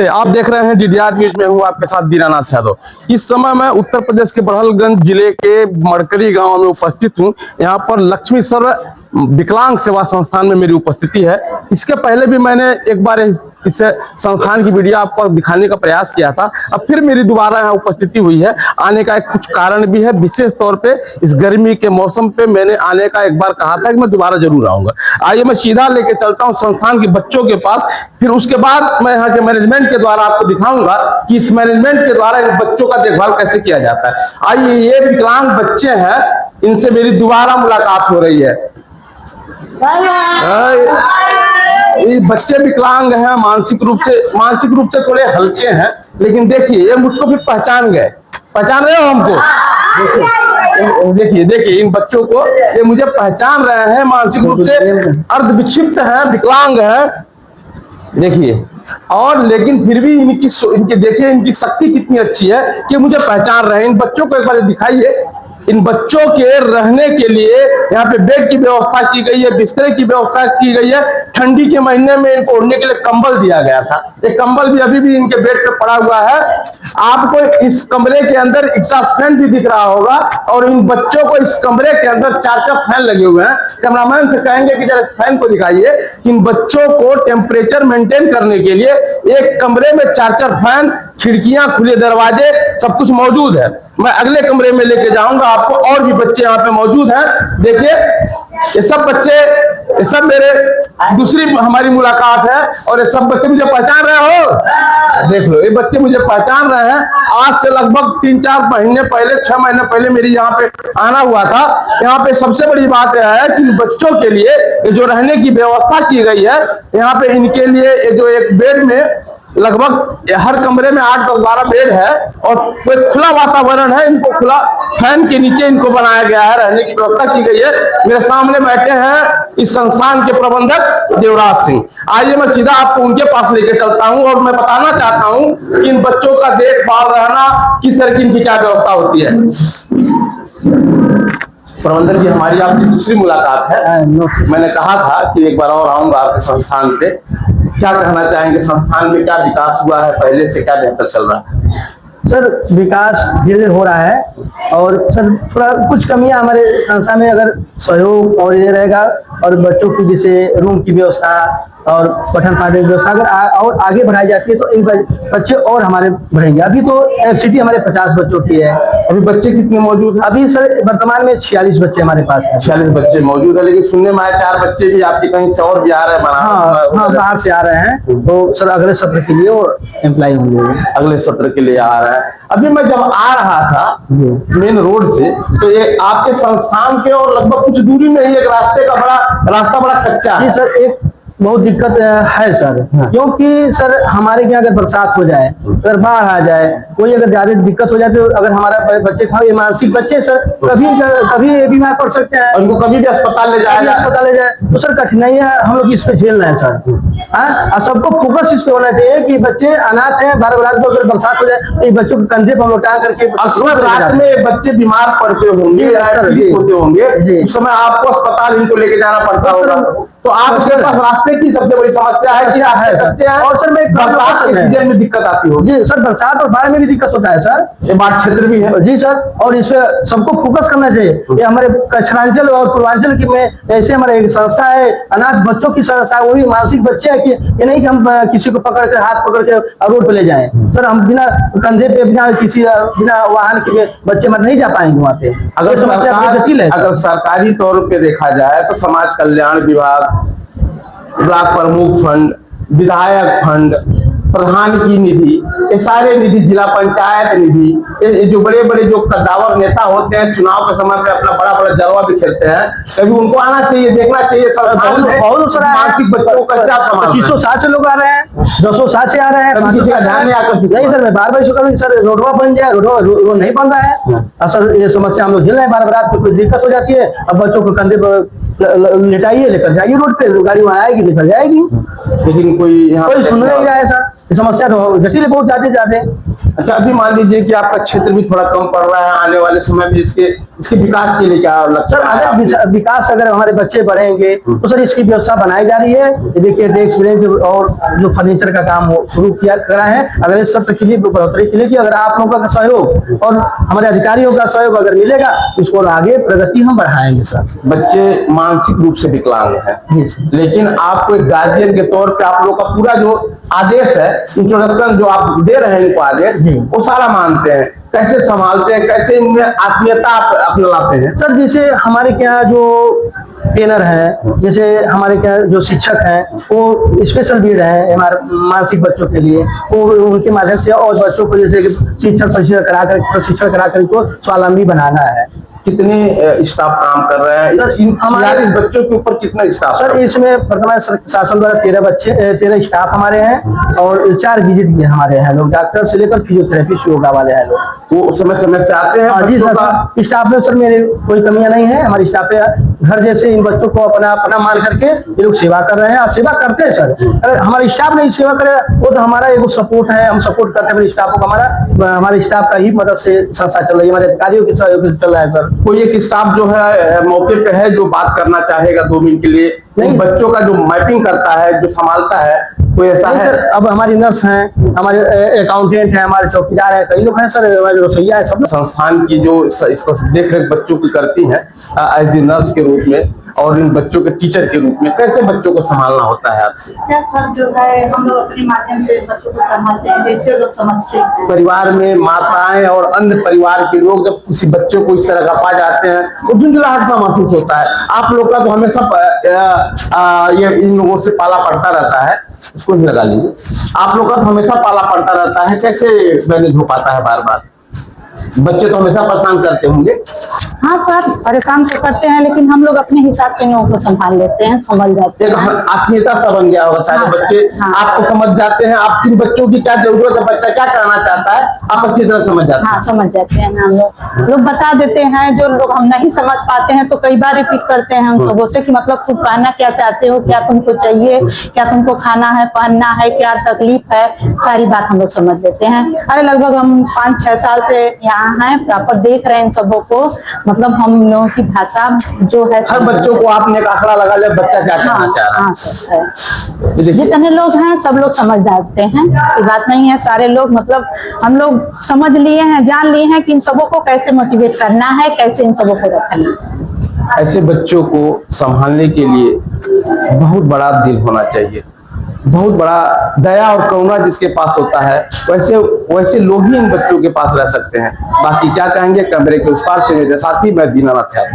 आप देख रहे हैं डीडीआर न्यूज में हूँ आपके साथ दीनानाथ यादव। इस समय मैं उत्तर प्रदेश के बड़हलगंज जिले के मड़करी गांव में उपस्थित हूँ। यहाँ पर लक्ष्मी सर्व विकलांग सेवा संस्थान में मेरी उपस्थिति है। इसके पहले भी मैंने एक बार इस संस्थान की वीडियो आपको दिखाने का प्रयास किया था। अब फिर मेरी दोबारा यहाँ उपस्थिति हुई है। आने का कुछ कारण भी है, विशेष तौर पे इस गर्मी के मौसम पे मैंने आने का एक बार कहा था कि मैं दोबारा जरूर आऊंगा। आइए मैं सीधा लेके चलता हूँ संस्थान के बच्चों के पास, फिर उसके बाद मैं यहाँ के मैनेजमेंट के द्वारा आपको दिखाऊंगा कि इस मैनेजमेंट के द्वारा इन बच्चों का देखभाल कैसे किया जाता है। आइए, ये विकलांग बच्चे हैं, इनसे मेरी दोबारा मुलाकात हो रही है। ये बच्चे विकलांग हैं, मानसिक रूप से थोड़े हल्के हैं, लेकिन देखिए ये मुझको भी पहचान गए। पहचान रहे हो हमको? देखिए इन बच्चों को ये मुझे पहचान रहे हैं। मानसिक रूप से अर्ध विक्षिप्त हैं, विकलांग हैं, देखिए। और लेकिन फिर भी इनकी देखिए इनकी शक्ति कितनी अच्छी है कि मुझे पहचान रहे हैं। इन बच्चों को एक बार दिखाइए। इन बच्चों के रहने के लिए यहाँ पे बेड की व्यवस्था की गई है, बिस्तर की व्यवस्था की गई है। ठंडी के महीने में इनको ओढ़ने के लिए कंबल दिया गया था। एक कंबल भी अभी भी इनके बेड पे पड़ा हुआ है। आपको इस कमरे के अंदर एग्जॉस्ट फैन भी दिख रहा होगा, और इन बच्चों को इस कमरे के अंदर 4 फैन लगे हुए हैं। कैमरामैन से कहेंगे कि जरा फैन को दिखाइए। इन बच्चों को टेम्परेचर मेंटेन करने के लिए एक कमरे में 4 फैन, खिड़कियां, खुले दरवाजे, सब कुछ मौजूद है। मैं अगले कमरे में लेके जाऊंगा आपको, और भी बच्चे यहाँ पे मौजूद हैं। देखिए ये सब बच्चे, ये सब मेरे दूसरी हमारी मुलाकात है, और ये सब बच्चे मुझे पहचान रहे हो? देख लो, ये बच्चे मुझे पहचान रहे हैं। आज से लगभग 3-4 महीने पहले, 6 महीने पहले मेरी यहाँ पे आना हुआ था। यहाँ पे सबसे बड़ी बात यह है कि बच्चों के लिए जो रहने की व्यवस्था की गई है, यहाँ पे इनके लिए जो एक बेड में लगभग हर कमरे में 8-10-12 बेड है, और कोई खुला वातावरण है। इनको खुला फैन के नीचे इनको बनाया गया है, रहने की व्यवस्था की गई है। मेरे सामने बैठे हैं इस संस्थान के प्रबंधक देवराज सिंह। आइए मैं सीधा आपको उनके पास लेके चलता हूं, और मैं बताना चाहता हूं कि इन बच्चों का देखभाल, रहना, किस तरह की इनकी क्या व्यवस्था होती है। प्रबंधक जी, हमारी आपकी दूसरी मुलाकात है। मैंने कहा था कि एक बार और आऊंगा आपके संस्थान पे। क्या कहना चाहेंगे, संस्थान में क्या विकास हुआ है, पहले से क्या बेहतर चल रहा है? सर विकास धीरे धीरे हो रहा है, और सर थोड़ा कुछ कमियां हमारे संस्था में अगर सहयोग और ये रहेगा, और बच्चों की जैसे रूम की व्यवस्था और पठन पाठन की व्यवस्था अगर और आगे बढ़ाई जाती है तो इन बच्चे और हमारे बढ़ेंगे। अभी तो एफसीटी हमारे 50 बच्चों की है। अभी बच्चे कितने मौजूद हैं? अभी सर वर्तमान में 46 बच्चे हमारे पास हैं। 46 बच्चे मौजूद है, लेकिन सुनने में आया 4 बच्चे भी आपके कहीं से और भी आ रहे हैं। हाँ, बाहर से आ रहे हैं, तो सर अगले सत्र के लिए वो एम्प्लॉय होंगे, अगले सत्र के लिए आ रहा है। अभी मैं जब आ रहा था मेन रोड से, तो ये आपके संस्थान के और लगभग कुछ दूरी में ही एक रास्ता बड़ा कच्चा है। जी सर, एक बहुत दिक्कत है सर। क्योंकि सर हमारे यहाँ अगर बरसात हो जाए, अगर बाढ़ आ जाए, कोई अगर ज्यादा दिक्कत हो जाए, तो अगर हमारा बच्चे था, ये मानसिक बच्चे सर कभी बीमार पड़ सकते हैं, उनको कभी भी अस्पताल ले जाए, तो सर कठिनाइयां हम लोग इस पे झेल रहे हैं सर। हाँ, सबको फोकस इस पे होना चाहिए कि बच्चे अनाथ हैं, बार बार अगर बरसात हो जाए तो ये बच्चों को कंधे पर लौटा करके, अक्सर रात में बच्चे बीमार पड़ते होंगे, होते होंगे, उस समय आपको अस्पताल इनको लेके जाना पड़ता होगा। तो आपके पास रास्ते की सबसे बड़ी समस्या है क्या है? और सर बरसात के सीजन में दिक्कत आती होगी। जी सर, बरसात और बाढ़ में भी दिक्कत होता है सर। ये बाढ़ क्षेत्र भी है। जी सर, और इस पे सबको फोकस करना चाहिए। ये हमारे कच्छांचल और पूर्वांचल में ऐसे हमारे एक संस्था है, अनाथ बच्चों की संस्था, वो भी मानसिक बच्चे हैं कि ये नहीं कि हम किसी को पकड़ के, हाथ पकड़ के रोड पे ले जाएं। सर हम बिना कंधे पे, बिना वाहन के बच्चे मत नहीं जा पाएंगे वहाँ पे। अगर सरकारी तौर पे देखा जाए तो समाज कल्याण विभाग, ब्लॉक प्रमुख फंड, विधायक फंड, प्रधान की निधि, ये सारे निधि, जिला पंचायत निधि, ये जो बड़े बड़े जो कद्दावर नेता होते हैं, चुनाव के समय पे अपना बड़ा बड़ा जलवा भी खेलते हैं, कभी उनको आना चाहिए, देखना चाहिए। बहुत सारा मानसिक बच्चों का क्या समाज, 2560 से लोग आ रहे हैं, 260 से आ रहे हैं, किसी का ध्यान नहीं आकर्षित नहीं सर। मैं बार सर रोडवा बन जाए, रोड नहीं बन रहा है। सर ये समस्या हम लोग झेल रहे हैं, बार रात को कोई दिक्कत हो जाती है, अब बच्चों को कंधे पर लिटाइए, लेकर जाइए रोड पे, गाड़ी वहाँ आएगी, लेकर जाएगी, लेकिन कोई सुन नहीं रहा है सर। समस्या तो जटिल बहुत ज्यादा। अच्छा, अभी मान लीजिए कि आपका क्षेत्र भी थोड़ा कम पड़ रहा है, आने वाले समय में इसके इसके विकास के लिए क्या लक्ष्य सर है आपके? अगर विकास अगर हमारे बच्चे बढ़ेंगे तो सर इसकी व्यवस्था बनाई जा रही है। ये देखिए डेस्क बेंच और जो फर्नीचर का काम हो शुरू किया करा है। अगर इस सब के लिए बढ़ोतरी के लिए कि अगर आप लोगों का सहयोग और हमारे अधिकारियों का सहयोग अगर मिलेगा तो इसको आगे प्रगति हम बढ़ाएंगे सर। बच्चे मानसिक रूप से विकलांग हैं, जी सर। लेकिन आपको एक गार्जियन के तौर पे आप लोग का पूरा जो आदेश है, इंट्रोडक्शन जो आप दे रहे हैं इनको आदेश, जी। वो सारा मानते हैं। कैसे संभालते हैं, कैसे इनमें आत्मीयता आप अपना लाते हैं? सर जैसे हमारे क्या जो ट्रेनर है, जैसे हमारे क्या जो शिक्षक हैं वो स्पेशल बीड है हमारे मानसिक बच्चों के लिए, वो उनके माध्यम से और बच्चों को जैसे कि प्रशिक्षण कराकर इनको स्वावलंबी बनाना है। कितने स्टाफ काम कर रहे हैं? सर, इन हमारे 46 बच्चों के ऊपर कितना स्टाफ? सर इसमें वर्तमान शासन द्वारा 13 स्टाफ हमारे हैं और 4 विजिट भी हमारे हैं लोग, डॉक्टर से लेकर फिजियोथेरेपिस्ट योगा वाले हैं लोग। वो समय समय से आते हैं जी बच्चों सर, का? स्टाफ में सर मेरे कोई कमियां नहीं है। हमारे स्टाफ पे घर जैसे इन बच्चों को अपना अपना मान करके ये लोग सेवा कर रहे हैं और सेवा करते हैं सर। अगर हमारे स्टाफ नहीं सेवा करे वो तो हमारा एक सपोर्ट है, हम सपोर्ट करते हैं अपने स्टाफ को। हमारे स्टाफ का ही मदद से संस्था चल रही है, हमारे अधिकारियों के सहयोग से चल रहा है सर। कोई एक स्टाफ जो है मौके पे है जो बात करना चाहेगा 2 मिनट के लिए, नहीं। बच्चों का जो मैपिंग करता है, जो संभालता है, कोई ऐसा नहीं है? सर, अब हमारी नर्स हैं, हमारे अकाउंटेंट हैं, हमारे चौकीदार हैं, कई लोग हैं सर, हमारे रसोइया है सब। संस्थान की जो इसको देख रेख बच्चों की करती हैं एज दी नर्स के रूप में और इन बच्चों के टीचर के रूप में, कैसे बच्चों को संभालना होता है आपसे? क्या सर जो है हम लोग अपने माध्यम से बच्चों को संभालते हैं जैसे लोग समझते हैं। परिवार में माताएं और अन्य परिवार के लोग जब किसी बच्चों को इस तरह का पा जाते हैं तो झुंझलाहट सा महसूस होता है। आप लोग का तो हमेशा ये इन लोगों से पाला पड़ता रहता है, इसको ही लगा लीजिए। आप लोग का तो हमेशा पाला पड़ता रहता है, कैसे मैनेज हो पाता है? बार बार बच्चे तो हमेशा परेशान करते होंगे। हाँ सर, परेशान तो करते हैं लेकिन हम लोग अपने हिसाब से लोगों को संभाल लेते हैं, संभल जाते एक हैं। आत्मीयता सा बन गया होगा सारे हाँ, बच्चे हाँ। आपको समझ जाते हैं, आप किन बच्चों की क्या जरूरत है, बच्चा क्या करना चाहता है, आप अच्छी तरह समझ जाते हैं। हाँ समझ जाते हैं हम लोग बता देते हैं। जो लोग हम नहीं समझ पाते हैं तो कई बार रिपीट करते हैं हम लोगों से कि मतलब तुम कहना क्या चाहते हो, क्या तुमको चाहिए, क्या तुमको खाना है, पहनना है, क्या तकलीफ है, सारी बात हम लोग समझ लेते हैं। अरे लगभग हम 5-6 साल से यहाँ हैं, प्रॉपर देख रहे हैं इन सबों को। मतलब हम लोगों की भाषा जो है हर बच्चों को आपने एक आंकड़ा लगा लिया बच्चा क्या करना हाँ, चाह रहा है। हाँ सर है। देखिए, जितने लोग हैं सब लोग समझ जाते हैं, ऐसी बात नहीं है। सारे लोग मतलब हम लोग समझ लिए हैं, जान लिए हैं कि इन सबों को कैसे मोटिवेट करना है, कैसे इन सबों को रखना है। ऐसे बच्चों को संभालने के लिए बहुत बड़ा दिल होना चाहिए, बहुत बड़ा दया और करुणा जिसके पास होता है वैसे लोग ही इन बच्चों के पास रह सकते हैं। बाकी क्या कहेंगे कैमरे के उस पार से मेरे साथी मैं दीनानाथ है।